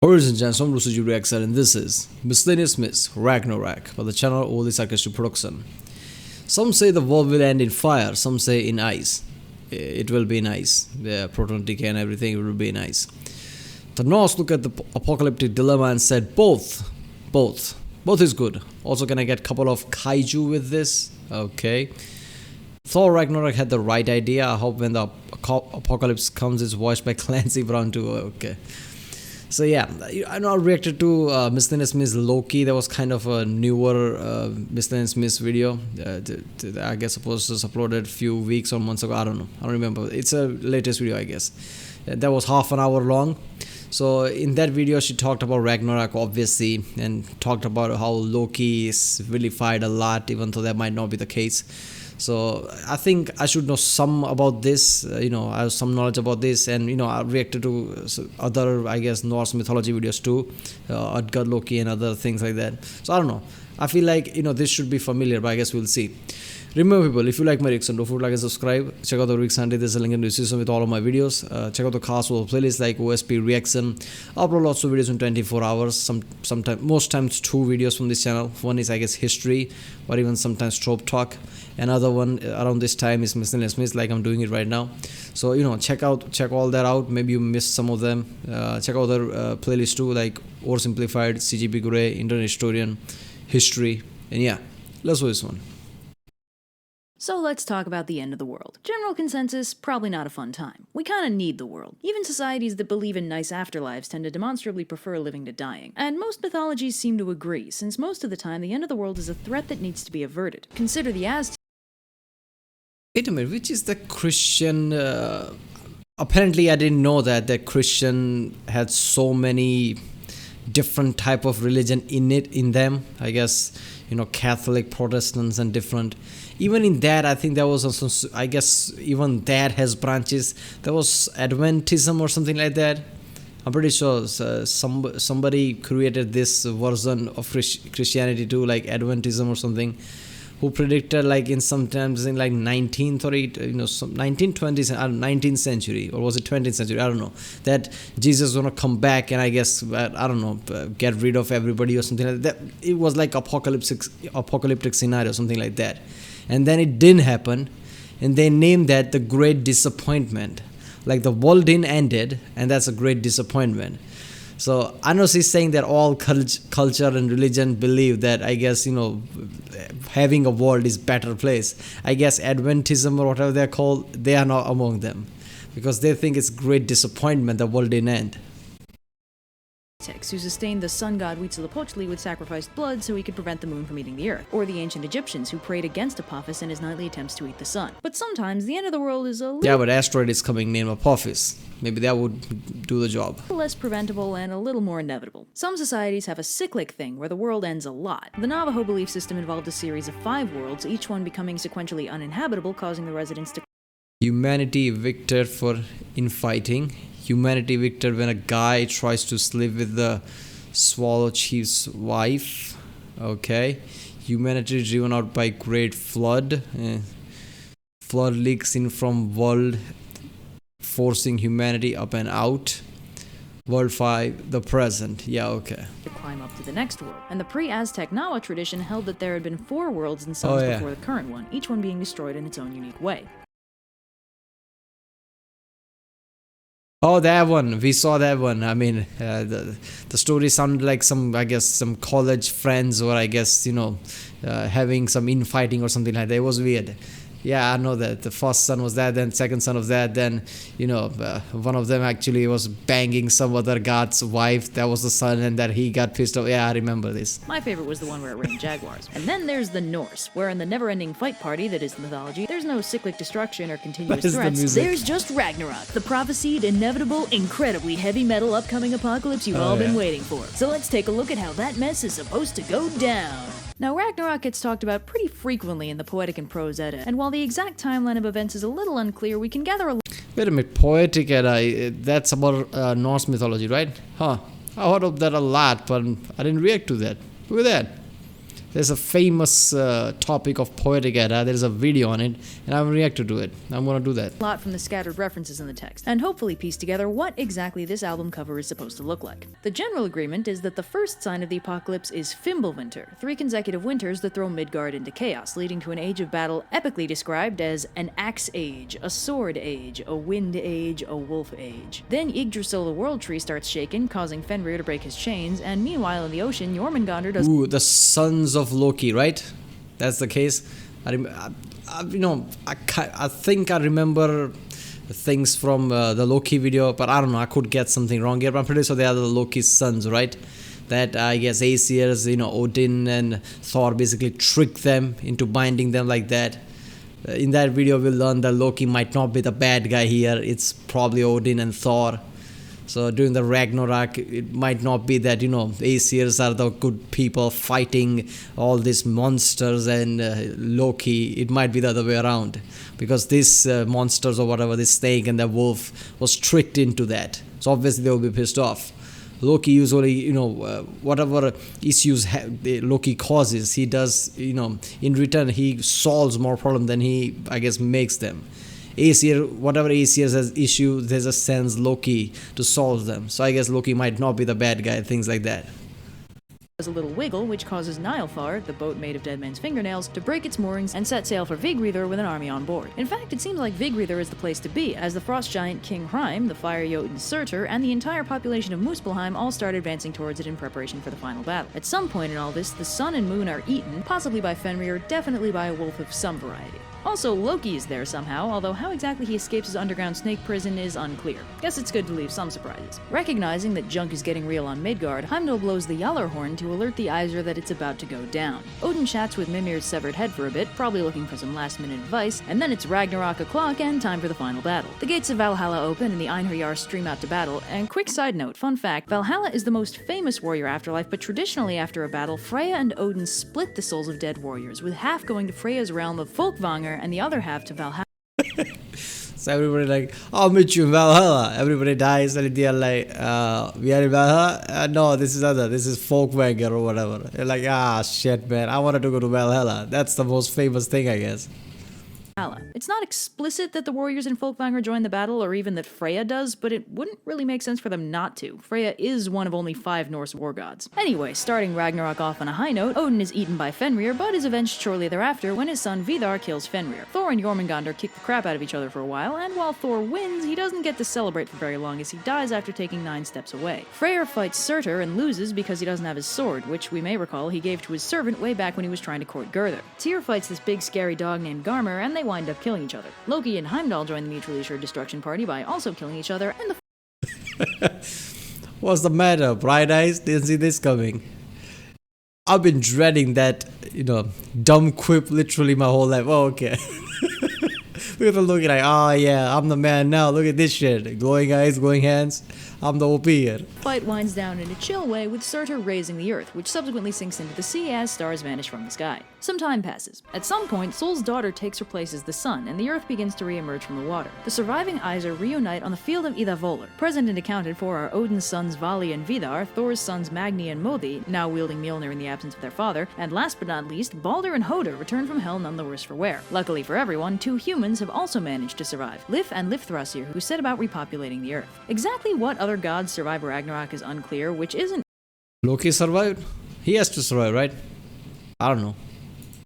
Origin Jan som Lucy Reaction, and this is Miscellaneous Myths Ragnarok by the channel All This Orchestra Production. Some say the world will end in fire, some say in ice. It will be in ice. The proton decay and everything, it will be in ice. The Norse look at the apocalyptic dilemma and said both is good. Also, can I get a couple of kaiju with this? Okay. Thor Ragnarok had the right idea. I hope when the apocalypse comes, it's voiced by Clancy Brown too. Okay. So yeah, I know I reacted to Miscellaneous Myths Loki. That was kind of a newer Miscellaneous Myths video. I guess it was just uploaded a few weeks or months ago. I don't know. I don't remember. It's a latest video, I guess. That was half an hour long. So in that video, she talked about Ragnarok, obviously, and talked about how Loki is vilified a lot, even though that might not be the case. So I think I should know some about this, I have some knowledge about this, and I reacted to other, I guess, Norse mythology videos too, Utgard Loki and other things like that. So I don't know, I feel like this should be familiar, but I guess we'll see. Remember people, if you like my reaction, don't forget to like and subscribe. Check out the reaction, there's a link in the description with all of my videos. Check out the cast playlists like OSP reaction. I upload lots of videos in 24 hours. Sometimes, most times 2 videos from this channel. One is, I guess, history, or even sometimes trope talk. Another one around this time is Miscellaneous Myths, like I'm doing it right now. So check all that out. Maybe you missed some of them. Check out the playlist too, like Oversimplified, CGP Grey, Internet Historian, History, and yeah, let's do this one. So let's talk about the end of the world. General consensus, probably not a fun time. We kinda need the world. Even societies that believe in nice afterlives tend to demonstrably prefer living to dying. And most mythologies seem to agree, since most of the time the end of the world is a threat that needs to be averted. Consider the Aztecs. Wait a minute, which is the Christian... apparently I didn't know that Christian had so many different type of religion in them. I guess, Catholic, Protestants, and different. Even in that, I think there was also, I guess, even that has branches. There was Adventism or something like that. I'm pretty sure somebody created this version of Christianity too, like Adventism or something, who predicted like sometimes in like 19th or some 1920s, 19th century, or was it 20th century? I don't know, that Jesus was gonna come back and I guess I don't know, get rid of everybody or something like that. It was like apocalyptic scenario, something like that. And then it didn't happen, and they named that the Great Disappointment. Like the world didn't ended, and that's a great disappointment. So I know she's saying that all culture and religion believe that, I guess, having a world is better place. I guess Adventism or whatever they're called, they are not among them, because they think it's great disappointment the world didn't end. Who sustained the sun god Huitzilopochtli with sacrificed blood so he could prevent the moon from eating the earth, or the ancient Egyptians who prayed against Apophis in his nightly attempts to eat the sun. But sometimes the end of the world is a little... Yeah, but asteroid is coming named Apophis. Maybe that would do the job. Less preventable and a little more inevitable. Some societies have a cyclic thing where the world ends a lot. The Navajo belief system involved a series of 5 worlds, each one becoming sequentially uninhabitable, causing the residents to... Humanity victored for infighting. Humanity victored when a guy tries to sleep with the Swallow Chief's wife. Okay. Humanity driven out by great flood. Flood leaks in from world, forcing humanity up and out. World 5, the present. Yeah, okay. To climb up to the next world. And the pre-Aztec Nahua tradition held that there had been 4 worlds and suns before the current one, each one being destroyed in its own unique way. Oh, that one. We saw that one. I mean, the story sounded like some, I guess, some college friends, or I guess, having some infighting or something like that. It was weird. Yeah, I know that. The first son was that, then second son of that, then, one of them actually was banging some other god's wife. That was the son, and that he got pissed off. Yeah, I remember this. My favorite was the one where it rained jaguars. And then there's the Norse, where in the never-ending fight party that is the mythology, there's no cyclic destruction or continuous threats. There's just Ragnarok, the prophesied, inevitable, incredibly heavy metal upcoming apocalypse you've all been waiting for. So let's take a look at how that mess is supposed to go down. Now, Ragnarok gets talked about pretty frequently in the Poetic and Prose Edda, and while the exact timeline of events is a little unclear, we can gather a... Wait a minute, Poetic Edda, that's about Norse mythology, right? Huh. I heard of that a lot, but I didn't react to that. Look at that. There's a famous topic of Poetic Edda. There's a video on it, and I'm reacted to it. I'm gonna do that. A lot from the scattered references in the text, and hopefully piece together what exactly this album cover is supposed to look like. The general agreement is that the first sign of the apocalypse is Fimbulwinter, 3 consecutive winters that throw Midgard into chaos, leading to an age of battle epically described as an axe age, a sword age, a wind age, a wolf age. Then Yggdrasil the World Tree starts shaking, causing Fenrir to break his chains, and meanwhile in the ocean, Jormungandr does— Ooh, the sons of Loki, right? That's the case. I think I remember things from the Loki video, but I don't know. I could get something wrong here. But I'm pretty sure they are the Loki's sons, right? That I guess Aesir's, Odin and Thor basically tricked them into binding them like that. In that video, we'll learn that Loki might not be the bad guy here. It's probably Odin and Thor. So during the Ragnarok, it might not be that, Aesirs are the good people fighting all these monsters and Loki. It might be the other way around. Because these monsters or whatever, the snake and the wolf was tricked into that. So obviously they will be pissed off. Loki usually, whatever issues Loki causes, he does, in return, he solves more problems than he, I guess, makes them. Aesir, whatever Aesir has issues, there's a sense Loki to solve them. So I guess Loki might not be the bad guy, things like that. Does a little wiggle, which causes Nilfar, the boat made of dead men's fingernails, to break its moorings and set sail for Vigridr with an army on board. In fact, it seems like Vigridr is the place to be, as the frost giant King Hrym, the fire Jotun Surtur, and the entire population of Muspelheim all start advancing towards it in preparation for the final battle. At some point in all this, the sun and moon are eaten, possibly by Fenrir, definitely by a wolf of some variety. Also, Loki is there somehow, although how exactly he escapes his underground snake prison is unclear. Guess it's good to leave some surprises. Recognizing that junk is getting real on Midgard, Heimdall blows the Gjallarhorn to alert the Aesir that it's about to go down. Odin chats with Mimir's severed head for a bit, probably looking for some last-minute advice, and then it's Ragnarok o'clock and time for the final battle. The gates of Valhalla open and the Einherjar stream out to battle, and quick side note, fun fact, Valhalla is the most famous warrior afterlife, but traditionally after a battle, Freya and Odin split the souls of dead warriors, with half going to Freya's realm of Folkvanger and the other half to Valhalla. So everybody like, I'll meet you in Valhalla. Everybody dies and they are like, we are in Valhalla? No, this is Folkvanger or whatever. They're like, shit, man, I wanted to go to Valhalla. That's the most famous thing, I guess. It's not explicit that the warriors in Folkvanger join the battle, or even that Freya does, but it wouldn't really make sense for them not to. Freya is one of only 5 Norse war gods. Anyway, starting Ragnarok off on a high note, Odin is eaten by Fenrir, but is avenged shortly thereafter when his son Vidar kills Fenrir. Thor and Jormungandr kick the crap out of each other for a while, and while Thor wins, he doesn't get to celebrate for very long as he dies after taking 9 steps away. Freyr fights Surtur and loses because he doesn't have his sword, which we may recall he gave to his servant way back when he was trying to court Gurthur. Tyr fights this big scary dog named Garmr, and they wind up killing each other. Loki and Heimdall join the mutually assured destruction party by also killing each other, and the What's the matter? Bright eyes? Didn't see this coming. I've been dreading that, dumb quip literally my whole life. Oh, okay. Look at the look like, yeah, I'm the man now. Look at this shit. Glowing eyes, glowing hands. I'm the OP here. Fight winds down in a chill way, with Surtur raising the earth, which subsequently sinks into the sea as stars vanish from the sky. Some time passes. At some point, Sol's daughter takes her place as the sun, and the earth begins to re-emerge from the water. The surviving Aesir reunite on the field of Idavollr. Present and accounted for are Odin's sons Vali and Vidar, Thor's sons Magni and Modi, now wielding Mjolnir in the absence of their father, and last but not least, Baldur and Hoder return from hell none the worse for wear. Luckily for everyone, 2 humans have also managed to survive, Lif and Lifthrasir, who set about repopulating the earth. Exactly what other gods survive Ragnarok is unclear, which isn't Loki survived? He has to survive, right? I don't know.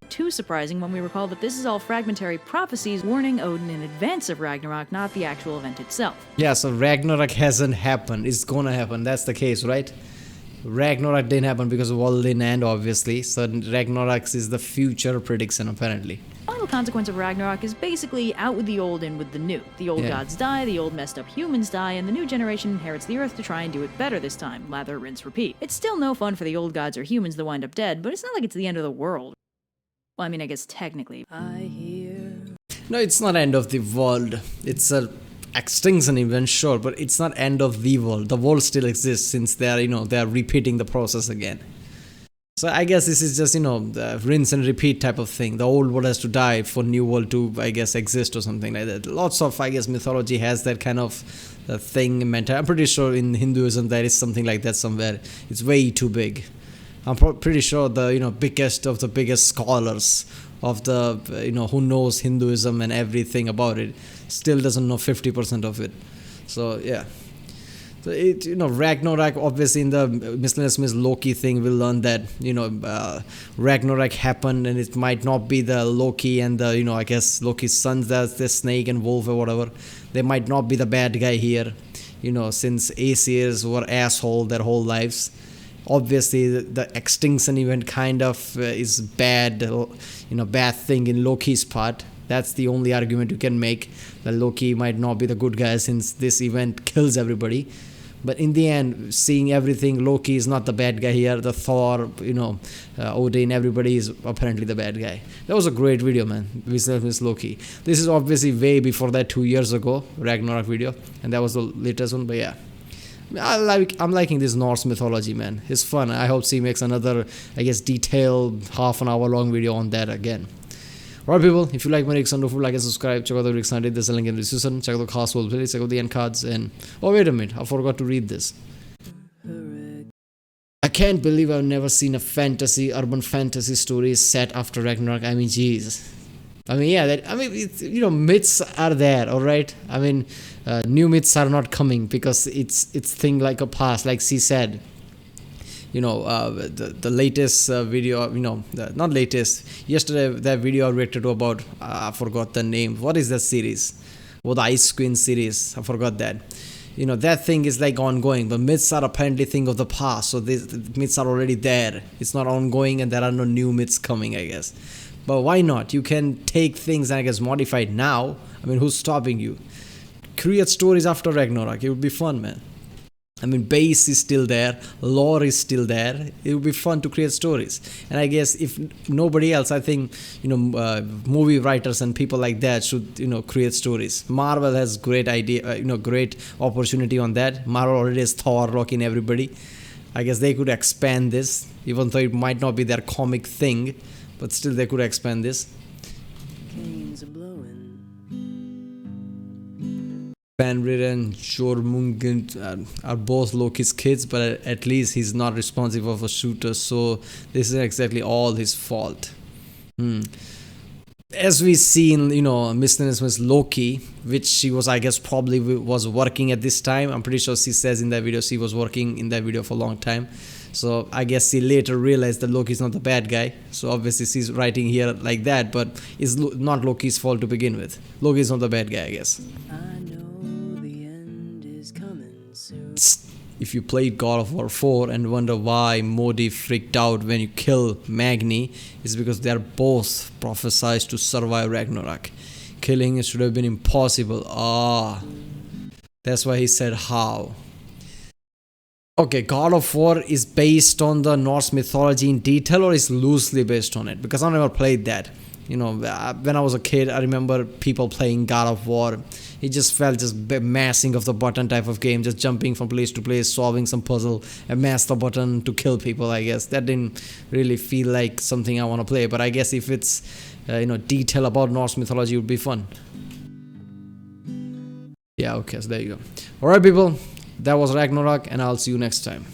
Too surprising when we recall that this is all fragmentary prophecies warning Odin in advance of Ragnarok, not the actual event itself. Yeah, so Ragnarok hasn't happened. It's gonna happen. That's the case, right? Ragnarok didn't happen because of Odin and obviously. So Ragnarok is the future prediction apparently. The final consequence of Ragnarok is basically out with the old, in with the new. The old gods die, the old messed up humans die, and the new generation inherits the earth to try and do it better this time. Lather, rinse, repeat. It's still no fun for the old gods or humans that wind up dead, but it's not like it's the end of the world. Well, I mean, I guess technically. No, it's not end of the world. It's a extinction event, sure, but it's not end of the world. The world still exists since they are, they are repeating the process again. So I guess this is just, the rinse and repeat type of thing. The old world has to die for new world to, I guess, exist or something like that. Lots of, I guess, mythology has that kind of thing meant. I'm pretty sure in Hinduism there is something like that somewhere. It's way too big. I'm pretty sure the biggest of the biggest scholars of the who knows Hinduism and everything about it still doesn't know 50% of it. So yeah. So it Ragnarok, obviously in the Miscellaneous Myths Loki thing we'll learn that Ragnarok happened, and it might not be the Loki and the I guess Loki's sons, that's the snake and wolf or whatever. They might not be the bad guy here, since Aesir's were asshole their whole lives. Obviously the extinction event kind of is bad, bad thing in Loki's part. That's the only argument you can make, that Loki might not be the good guy since this event kills everybody. But in the end, seeing everything, Loki is not the bad guy here. The Thor, Odin, everybody is apparently the bad guy. That was a great video, man. Miscellaneous Myths Loki. This is obviously way before that, 2 years ago, Ragnarok video, and that was the latest one. But yeah, I'm liking this Norse mythology, man. It's fun. I hope she makes another, I guess, detailed half an hour long video on that again. Alright people, if you like my reaction, don't forget to like and subscribe. Check out the reaction I did, there's a link in the description. Check out the cast world playlist, check out the end cards, and oh wait a minute, I forgot to read this. I can't believe I've never seen a urban fantasy story set after Ragnarok. I mean, jeez. I mean, yeah, myths are there, alright? I mean, new myths are not coming because it's thing like a past, like she said. The latest video, not latest, yesterday that video I reacted to about, I forgot the name. What is that series? Well, the Ice Queen series, I forgot that. That thing is like ongoing, but myths are apparently thing of the past, so the myths are already there. It's not ongoing and there are no new myths coming, I guess. But why not? You can take things and I guess modify it now. I mean, who's stopping you? Create stories after Ragnarok, it would be fun, man. I mean, base is still there, lore is still there. It would be fun to create stories. And I guess if nobody else, I think, movie writers and people like that should, create stories. Marvel has great idea, great opportunity on that. Marvel already has Thor, Loki, and everybody. I guess they could expand this, even though it might not be their comic thing, but still they could expand this. Canes a-blowing. Fenrir and Jormungand are both Loki's kids, but at least he's not responsible for shooters, so this is exactly all his fault. As we see in Miscellaneous Myths Loki, which she was, I guess, probably was working at this time. I'm pretty sure she says in that video she was working in that video for a long time. So I guess she later realized that Loki's not the bad guy. So obviously she's writing here like that, but it's not Loki's fault to begin with. Loki's not the bad guy, I guess. If you played God of War 4 and wonder why Modi freaked out when you kill Magni, it's because they are both prophesied to survive Ragnarok. Killing it should have been impossible. That's why he said how. Okay, God of War is based on the Norse mythology in detail, or is loosely based on it? Because I never played that. When I was a kid, I remember people playing God of War. It just felt just mashing of the button type of game, just jumping from place to place, solving some puzzle, and mash the button to kill people, I guess. That didn't really feel like something I want to play, but I guess if it's, detail about Norse mythology, it would be fun. Yeah, okay, so there you go. Alright people, that was Ragnarok, and I'll see you next time.